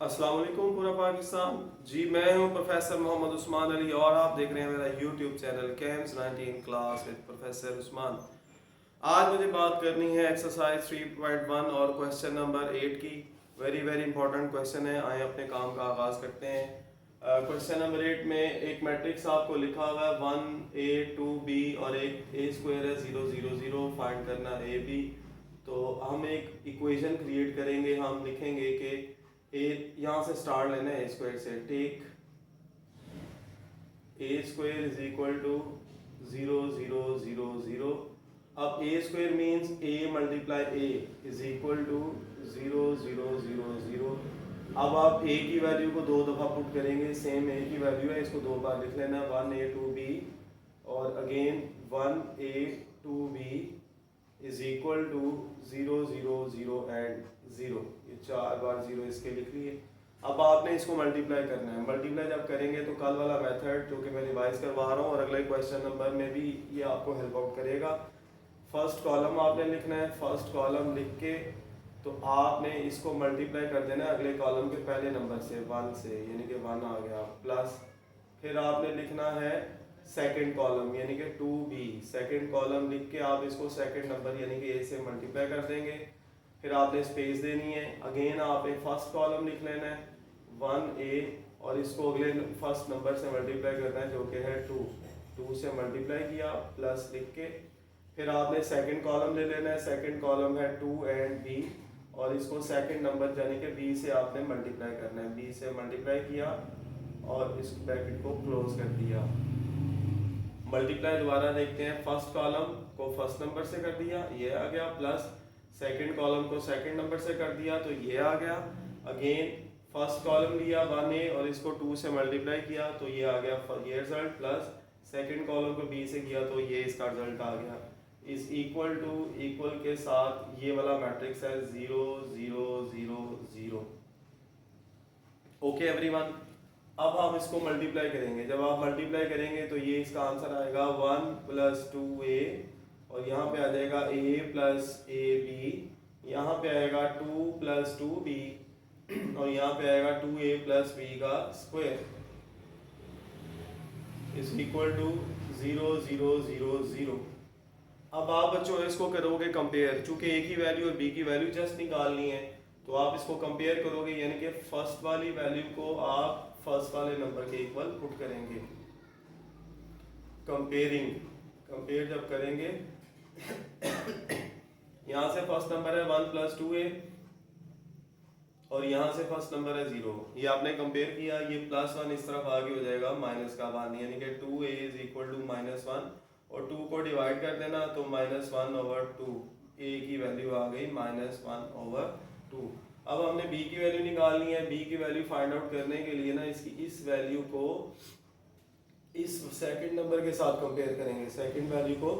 अस्सलाम वालेकुम पूरा पाकिस्तान जी। मैं हूं प्रोफेसर मोहम्मद उस्मान अली और आप देख रहे हैं मेरा YouTube channel camps 19 class with professor Usman. आज मुझे बात करनी है एक्सरसाइज 3.1 और क्वेश्चन नंबर 8 की। वेरी वेरी इंपॉर्टेंट क्वेश्चन है। आए अपने काम का आगाज़ करते हैं। क्वेश्चन नंबर 8 में एक मैट्रिक्स आपको लिखा हुआ है 1 a 2 b और एक a स्क्वायर है 0 0 0। फाइंड करना a b। तो हम एक इक्वेशन क्रिएट करेंगे। हम लिखेंगे कि ए यहाँ से स्टार्ट लेना है ए स्क्वायर से। Take A square is equal to 0 0 0 0। अब A square means A multiply A is equal to 0 0 0 0। अब आप ए की वैल्यू को दो दफ़ा पुट करेंगे। सेम ए की वैल्यू है, इसको दो बार लिख लेना, 1a 2b और again 1a 2b is equal to 0 0 0 and 0। ये 4 बार 0 इसके लिख लिए। अब आपने इसको मल्टीप्लाई करना है। मल्टीप्लाई जब करेंगे तो कल वाला मेथड जो कि मैं रिवाइज करवा रहा हूँ और अगले क्वेश्चन नंबर में भी ये आपको हेल्प आउट करेगा। फर्स्ट कॉलम आपने लिखना है। फर्स्ट कॉलम लिख के तो आपने इसको मल्टीप्लाई कर देना है अगले कॉलम के पहले नंबर से 1 से, यानी कि 1 आ गया, प्लस फिर आपने लिखना है सेकंड कॉलम यानी कि 2b। सेकंड कॉलम लिख के आप इसको सेकंड नंबर यानी कि a से मल्टीप्लाई कर देंगे। फिर आपने स्पेस देनी है। अगेन आपने फर्स्ट कॉलम लिख लेना है 1a और इसको अगले फर्स्ट नंबर से मल्टीप्लाई करना है जो कि है 2। 2 से मल्टीप्लाई किया प्लस लिख के फिर आपने सेकंड कॉलम ले लेना है। सेकंड कॉलम है 2 एंड b और इसको सेकंड नंबर यानी कि b से आपने मल्टीप्लाई करना है। b से मल्टीप्लाई किया और इस ब्रैकेट को क्लोज कर दिया। मल्टीप्लाई दोबारा देखते हैं। फर्स्ट कॉलम को फर्स्ट नंबर से कर दिया, ये आ गया, प्लस सेकंड कॉलम को सेकंड नंबर से कर दिया तो ये आ गया। अगेन फर्स्ट कॉलम लिया 1a और इसको 2 से मल्टीप्लाई किया तो ये आ गया ये रिजल्ट, प्लस सेकंड कॉलम को b से किया तो ये इसका रिजल्ट आ गया। इज इक्वल टू इक्वल के साथ ये वाला मैट्रिक्स है 0 0 0 0। Okay everyone. अब हम इसको मल्टीप्लाई करेंगे। जब आप मल्टीप्लाई करेंगे तो ये इसका आंसर आएगा 1 + 2a और यहाँ पे आ जाएगा a + ab, यहाँ पे आएगा 2 + 2b और यहाँ पे आएगा 2a + b का स्क्वायर इज इक्वल टू 0 0 0 0। अब आप बच्चों इसको करोगे कंपेयर। चूंकि a की वैल्यू और b की वैल्यू जस्ट निकालनी है तो आप इसको कंपेयर करोगे, यानी कि फर्स्ट वाली वैल्यू को आप फर्स्ट वाले नंबर के इक्वल पुट करेंगे। कंपेयर जब करेंगे यहाँ से फर्स्ट नंबर है 1 + 2a और यहाँ से फर्स्ट नंबर है 0। ये आपने कंपेयर किया, ये +1 इस तरफ आगे हो जाएगा माइनस का 1, यानी कि 2a इज इक्वल टू -1 और 2 को डिवाइड कर देना तो -1/2। a की वैल्यू आ गई -1/2। अब हमने b की वैल्यू निकालनी है। b की वैल्यू फाइंड आउट करने के लिए ना इसकी इस वैल्यू को इस सेकंड नंबर के साथ कंपेयर करेंगे। सेकंड वैल्यू को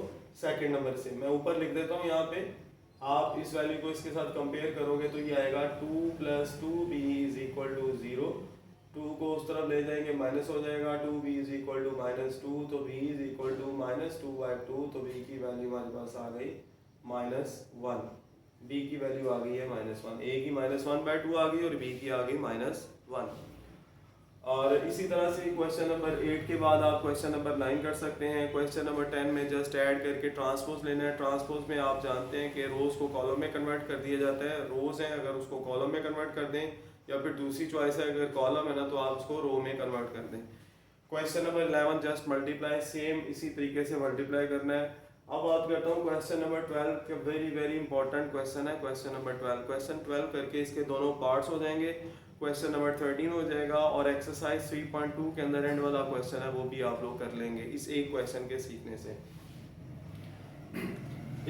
सेकंड नंबर से मैं ऊपर लिख देता हूँ यहाँ पे। आप इस वैल्यू को इसके साथ कंपेयर करोगे तो ये आएगा 2 + 2b इज इक्वल टू 0। 2 को उस तरफ ले जाएंगे माइनस हो जाएगा, 2b इज इक्वल टू -2 तो b इज इक्वल टू -2/2 तो b की वैल्यू हमारे पास आ गई -1। b की वैल्यू आ गई है -1। a की -1/2 आ गई और b की आ गई -1। और इसी तरह से क्वेश्चन नंबर 8 के बाद आप क्वेश्चन नंबर 9 कर सकते हैं। क्वेश्चन नंबर 10 में जस्ट ऐड करके ट्रांसपोज लेना है। ट्रांसपोज में आप जानते हैं कि रोज को कॉलम में कन्वर्ट कर दिया जाता है। रोज हैं, अगर उसको कॉलम में कन्वर्ट कर दें, या फिर दूसरी चॉइस है अगर कॉलम है ना तो आप उसको रो में कन्वर्ट कर दें। Question number 11 just multiply, same इसी तरीके से मल्टीप्लाई करना है। अब बात करता हूँ क्वेश्चन नंबर 12 का। वेरी वेरी इंपॉर्टेंट क्वेश्चन है क्वेश्चन नंबर 12। क्वेश्चन 12 करके इसके दोनों पार्ट्स हो जाएंगे। क्वेश्चन नंबर 13 हो जाएगा और एक्सरसाइज 3.2 के अंदर एंड वाला क्वेश्चन है वो भी आप लोग कर लेंगे इस एक क्वेश्चन के सीखने से।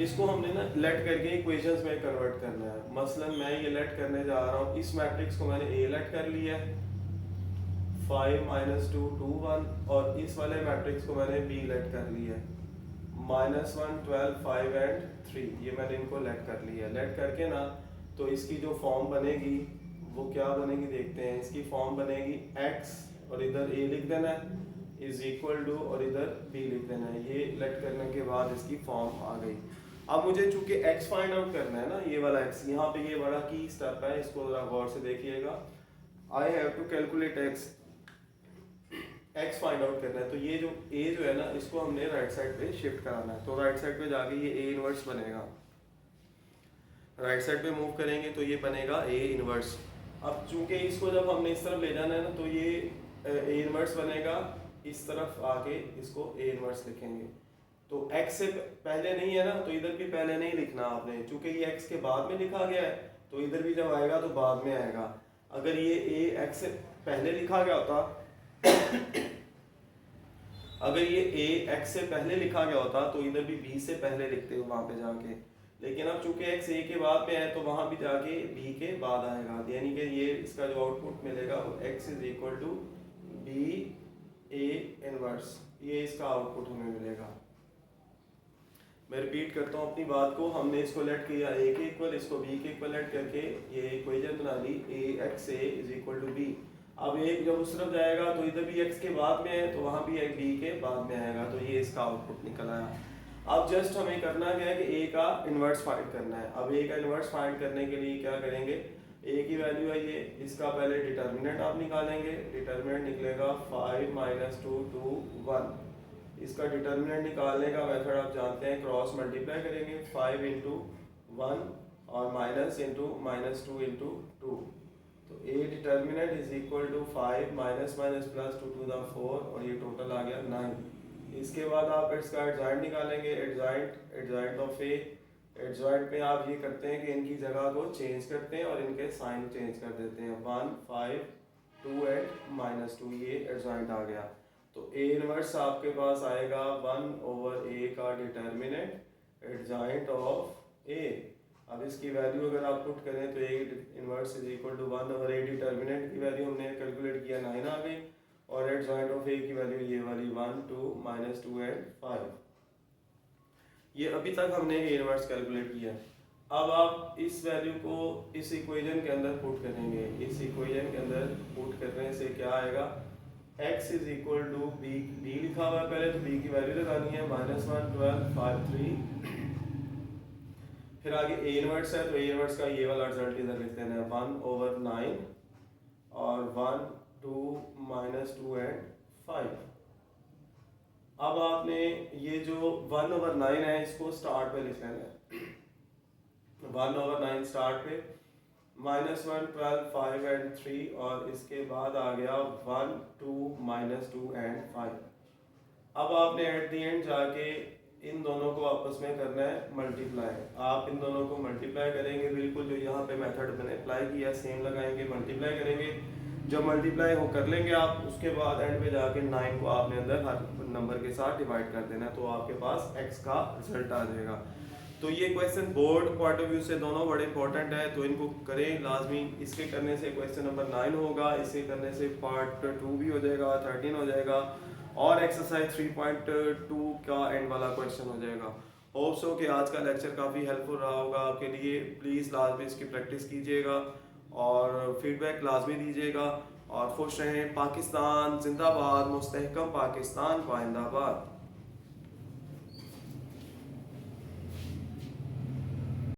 इसको हमने ना लेट करके इक्वेशंस में कन्वर्ट करना है। मसलन मैं ये लेट करने जा रहा हूँ। इस मैट्रिक्स को मैंने a लेट कर लिया है 5 - 2 2 1 और इस वाले मैट्रिक्स को मैंने b लेट कर लिया है -1 12 5 एंड 3। ये मैंने इनको लेट कर लिया है। लेट करके ना तो इसकी जो फॉर्म बनेगी वो क्या बनेगी देखते हैं। इसकी फॉर्म बनेगी x और इधर a लिख देना है इज इक्वल टू और इधर b लिख देना है। ये लेट करने के बाद इसकी फॉर्म आ गई। अब मुझे चूंकि x फाइंड आउट करना है ना, ये वाला x, यहाँ पे ये बड़ा की स्टेप है, इसको जरा गौर से देखिएगा। I have to calculate X, X find out करना है। तो ये जो ए जो है ना, इसको हमने राइट साइड पे शिफ्ट कराना है। तो राइट साइड पे जाके ये ए इनवर्स बनेगा, राइट साइड पे मूव करेंगे तो ये बनेगा ए इनवर्स। अब चूंकि इसको जब हमने इस तरफ ले जाना है ना, तो ये ए इनवर्स बनेगा, इस तरफ आके इसको ए इनवर्स लिखेंगे। तो x से पहले नहीं है ना, तो इधर भी पहले नहीं लिखना आपने, चूंकि ये x के बाद में लिखा गया है तो इधर भी जब आएगा तो बाद में आएगा। अगर ये a x से पहले लिखा गया होता अगर ये a x से पहले लिखा गया होता तो इधर भी b से पहले लिखते हो वहां पे जाके, लेकिन अब चूंकि x a के बाद में है तो वहां भी जाके b के बाद आएगा। यानी कि ये इसका जो आउटपुट मिलेगा वो x is equal to b a inverse, ये इसका आउटपुट हमें मिलेगा। मैं रिपीट करता हूँ अपनी बात को। हमने इसको लेट किया a के इक्वल, इसको b के इक्वल लेट करके ये इक्वेशन बना ली ax a is equal to b। अब एक जब उस तरफ जाएगा तो इधर भी x के बाद में है तो वहां भी एक b के बाद में आएगा, तो ये इसका आउटपुट निकल आया। अब जस्ट हमें करना क्या है कि a का इन्वर्स फाइंड करना है। अब a का इन्वर्स फाइंड करने के लिए क्या करेंगे, a की वैल्यू है ये, इसका पहले डिटर्मिनेंट आप निकालेंगे। डिटर्मिनेंट निकलेगा 5 - 2 2 1। इसका डिटर्मिनेंट निकालने का मेथड आप जानते हैं, क्रॉस मल्टीप्लाई करेंगे 5 × 1 और माइनस इंटू -2 × 2। तो a determinant is equal to 5 minus minus plus 2 to the 4 और ये टोटल आ गया 9। इसके बाद आप इसका एडजॉइंट निकालेंगे, एडजॉइंट ऑफ a। एडजॉइंट में आप ये करते हैं कि इनकी जगह को चेंज करते हैं और इनके साइन चेंज कर देते हैं, 1 5 2 एंड -2, ये एडजॉइंट आ गया। तो a इनवर्स आपके पास आएगा 1/a का डिटर्मिनेंट एडजॉइंट ऑफ a। अब इसकी वैल्यू अगर आप पुट करें तो a inverse is equal to 1/a, determinant की वैल्यू हमने कैलकुलेट किया 9 आ गई, और एडजॉइंट ऑफ a की वैल्यू ये वाली 1 2 -2 एंड 5। ये अभी तक हमने a इनवर्स कैलकुलेट किया। अब आप इस वैल्यू को इस इक्वेशन के अंदर पुट करेंगे। इस इक्वेशन के अंदर पुट करने से क्या आएगा, x is equal to b लिखा हुआ है पहले, तो b की वैल्यू लगानी है -1 12 5 3। फिर आगे a इनवर्स है, तो a इनवर्स का ये वाला रिजल्ट इधर लिख देना है 1/9 और 1 2 -2 एंड 5। अब आपने ये जो 1/9 है इसको स्टार्ट पे लिख लेना है, 1/9 स्टार्ट पे, -1 12 5 एंड 3 और इसके बाद आ गया 1 2 -2 एंड 5। अब आपने एट द एंड जाके इन दोनों को आपस में करना है मल्टीप्लाई। आप इन दोनों को मल्टीप्लाई करेंगे, बिल्कुल जो यहाँ पे मेथड मैंने अप्लाई किया सेम लगाएंगे, मल्टीप्लाई करेंगे। जब मल्टीप्लाई हो कर लेंगे आप, उसके बाद एंड पे जाके 9 को आपने अंदर हर नंबर के साथ डिवाइड कर देना, तो आपके पास x का रिजल्ट आ जाएगा। तो ये question board point of view से दोनों बड़े इंपॉर्टेंट है, तो इनको करें लाजमी। इसके करने से क्वेश्चन नंबर 9 होगा, इससे करने से पार्ट 2 भी हो जाएगा, 13 हो जाएगा, और एक्सरसाइज 3.2 का एंड वाला क्वेश्चन हो जाएगा। होप सो कि आज का लेक्चर काफ़ी हेल्पफुल रहा होगा आपके लिए। प्लीज़ लाजमी इसकी प्रैक्टिस कीजिएगा और फीडबैक लाजमी दीजिएगा, और खुश रहें। पाकिस्तान जिंदाबाद, मुस्तहकम पाकिस्तान पाइंदाबाद।